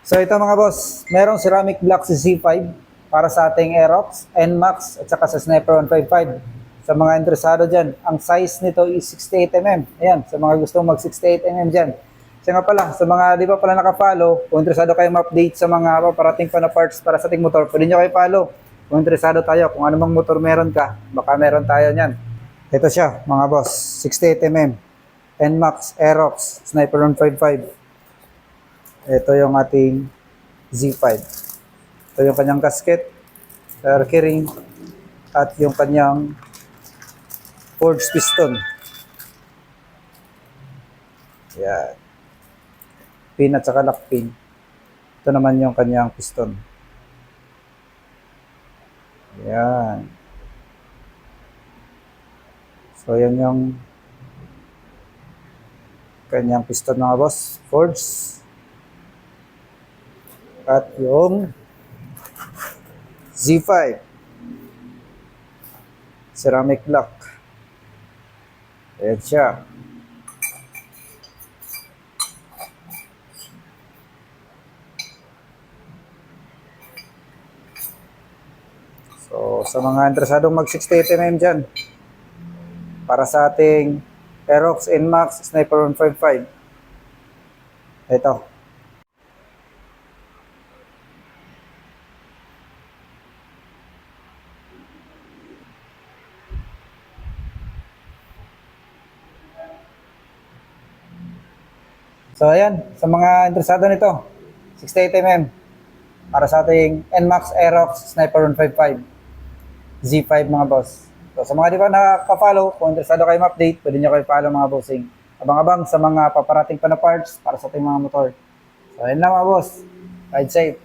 So ito mga boss, merong ceramic block si Z5 para sa ating Aerox, NMAX at saka sa Sniper 155. Sa mga interesado dyan, ang size nito is 68mm. Ayan, sa mga gustong mag 68mm dyan. Siya nga pala, sa mga di ba pala naka-follow, kung interesado kayo ma-update sa mga paparating pa na parts para sa ating motor, pwede nyo kayo follow. Kung interesado tayo, kung anumang motor meron ka, baka meron tayo nyan. Ito siya mga boss, 68mm, NMAX, Aerox, Sniper 155. Ito yung ating Z5. Ito yung kanyang gasket, keyring, at yung kanyang forged piston. Yan. Pin at saka lock pin. Ito naman yung kanyang piston. Yan. So, yan yung kanyang piston mga boss. Forged. At yung Z5. Ceramic block. Ayan siya. So, sa mga interesadong mag 68mm dyan, para sa ating Aerox NMAX Sniper 155. Ito. So, ayan. Sa mga interesado nito, 68mm para sa ating NMAX Aerox Sniper 155 Z5 mga boss. So, sa mga di pa nakaka-follow, kung interesado kayo ma-update, pwede nyo kayo follow mga bossing. Abang-abang sa mga paparating pa na parts para sa ating mga motor. So, ayun lang mga boss. Ride safe.